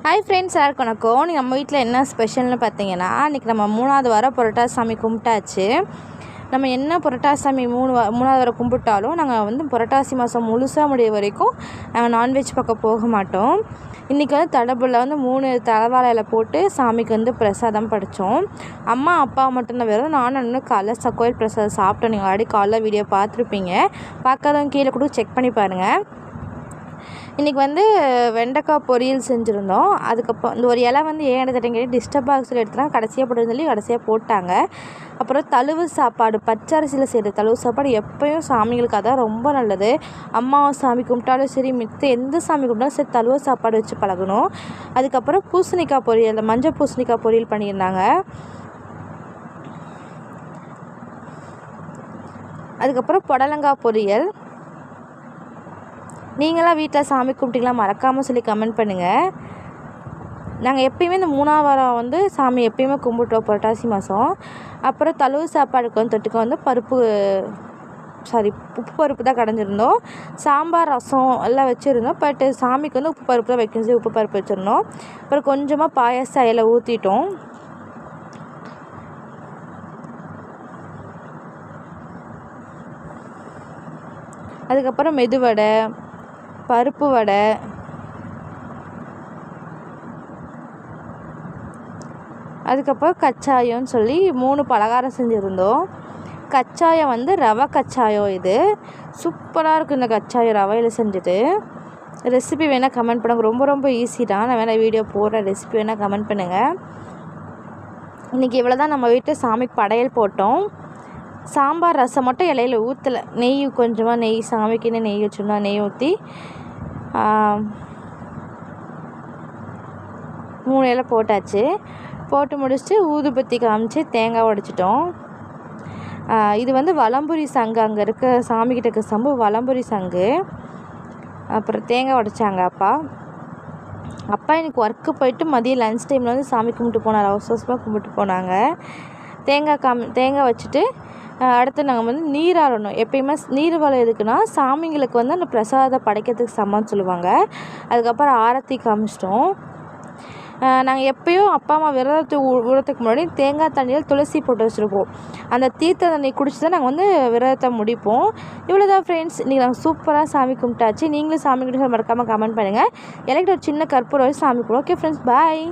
Hi friends, எல்லாருக்கும் வணக்கம். நீங்கள் நம்ம வீட்டில் என்ன ஸ்பெஷல்னு பார்த்தீங்கன்னா, இன்றைக்கி நம்ம 3வது வாரம் புரட்டாசி சாமி கும்பிட்டாச்சு. நம்ம என்ன புரட்டாசி சாமி 3வது வாரம் கும்பிட்டாலும் நாங்கள் வந்து புரட்டாசி மாதம் முழுசாக முடிய வரைக்கும் நாங்கள் நான்வெஜ் பக்கம் போக மாட்டோம். இன்றைக்கி வந்து தடபுள்ள வந்து 3 தலைவாழையில் போட்டு சாமிக்கு வந்து பிரசாதம் படைத்தோம். அம்மா அப்பா மட்டும்தான் வேறு, நானும் இன்னும் காலைல கோயில் பிரசாதம் சாப்பிட்டோம். நீங்கள் ஆல்ரெடி காலைல வீடியோ பார்த்துருப்பீங்க. பார்க்காதவங்க கீழே கூட செக் பண்ணி பாருங்கள். இன்றைக்கி வந்து வெண்டைக்காய் பொரியல் செஞ்சுருந்தோம். அதுக்கப்புறம் இந்த ஒரு இலை வந்து ஏன் எடுத்துட்டேங்க டிஸ்டர்ப் பாக்ஸில் எடுத்துட்டாங்க, கடைசியாக போட்டுன்னு சொல்லி கடைசியாக போட்டாங்க. அப்புறம் தழுவு சாப்பாடு, பச்சரிசியில் செய்கிற தழுவு சாப்பாடு எப்போயும் சாமிகளுக்கு அதான் ரொம்ப நல்லது. அம்மாவை சாமி கும்பிட்டாலும் சரி, மித்த எந்த சாமி கும்பிட்டாலும் சரி தழுவு சாப்பாடு வச்சு பழகணும். அதுக்கப்புறம் பூசணிக்காய் பொரியல், மஞ்சள் பூசணிக்காய் பொரியல் பண்ணியிருந்தாங்க. அதுக்கப்புறம் புடலங்காய் பொரியல். நீங்களாம் வீட்டில் சாமி கும்பிட்டிங்களா மறக்காமல் சொல்லி கமெண்ட் பண்ணுங்கள். நாங்கள் எப்பயுமே இந்த 3வது வாரம் வந்து சாமி எப்பயுமே கும்பிட்டோம் புரட்டாசி மாதம். அப்புறம் தழுவு சாப்பாடுக்கு வந்து தொட்டுக்க வந்து உப்பு பருப்பு தான் கடைஞ்சிருந்தோம். சாம்பார் ரசம் எல்லாம் வச்சுருந்தோம். பட் சாமிக்கு வந்து உப்பு பருப்பு தான் வைக்கணும், உப்பு பருப்பு வச்சுருந்தோம். அப்புறம் கொஞ்சமாக பாயாசம் அதில் ஊற்றிட்டோம். அதுக்கப்புறம் மெதுவடை, பருப்பு வடை, அதுக்கப்புறம் கச்சாயம்னு சொல்லி 3 பலகாரம் செஞ்சுருந்தோம். கச்சாயம் வந்து ரவை கச்சாயம், இது சூப்பராக இருக்கும். இந்த கச்சாயம் ரவையில் செஞ்சது. ரெசிபி வேணால் கமெண்ட் பண்ணுங்கள், ரொம்ப ரொம்ப ஈஸி தான். நான் வேணால் வீடியோ போடுற ரெசிபி வேணால் கமெண்ட் பண்ணுங்கள். இன்றைக்கி இவ்வளோ தான் நம்ம வீட்டு சாமிக்கு படையல் போட்டோம். சாம்பார் ரசம் மட்டும் இலையில ஊற்றலை, நெய் கொஞ்சமாக நெய் சாமிக்குன்னு நெய் வச்சுருந்தோம். நெய் ஊற்றி 3 இலை போட்டாச்சு. போட்டு முடிச்சுட்டு ஊதுபத்தி காமிச்சு தேங்காய் உடைச்சிட்டோம். இது வந்து வலம்புரி சங்கு, அங்கே இருக்க சாமிக்கிட்ட இருக்க சம்பு வலம்புரி சங்கு. அப்புறம் தேங்காய் உடைச்சாங்க அப்பா. இன்னைக்கு ஒர்க்கு போயிட்டு மதியம் லன்ச் டைமில் வந்து சாமி கும்பிட்டு போனார். அவசரமாக கும்பிட்டு போனாங்க. தேங்காய் வச்சுட்டு அடுத்து நாங்கள் வந்து நீராடணும். எப்பயுமே நீர்வளம் எதுக்குன்னா சாமிங்களுக்கு வந்து அந்த பிரசாதம் படைக்கிறதுக்கு சமம்னு சொல்லுவாங்க. அதுக்கப்புறம் ஆரத்தி காமிச்சிட்டோம். நாங்கள் எப்போயும் அப்பா அம்மா விரதத்துக்கு முன்னாடி தேங்காய் தண்ணியில் துளசி போட்டு வச்சுருப்போம். அந்த தீர்த்த தண்ணி குடிச்சு தான் நாங்கள் வந்து விரதத்தை முடிப்போம். இவ்வளோதான் ஃப்ரெண்ட்ஸ், இன்றைக்கி நாங்கள் சூப்பராக சாமி கும்பிட்டாச்சு. நீங்களும் சாமி கும்பிட்டு மறக்காமல் கமெண்ட் பண்ணுங்கள். எனக்கு ஒரு சின்ன கற்பூரம் சாமி கும்பிடுவோம். ஓகே ஃப்ரெண்ட்ஸ், பாய்.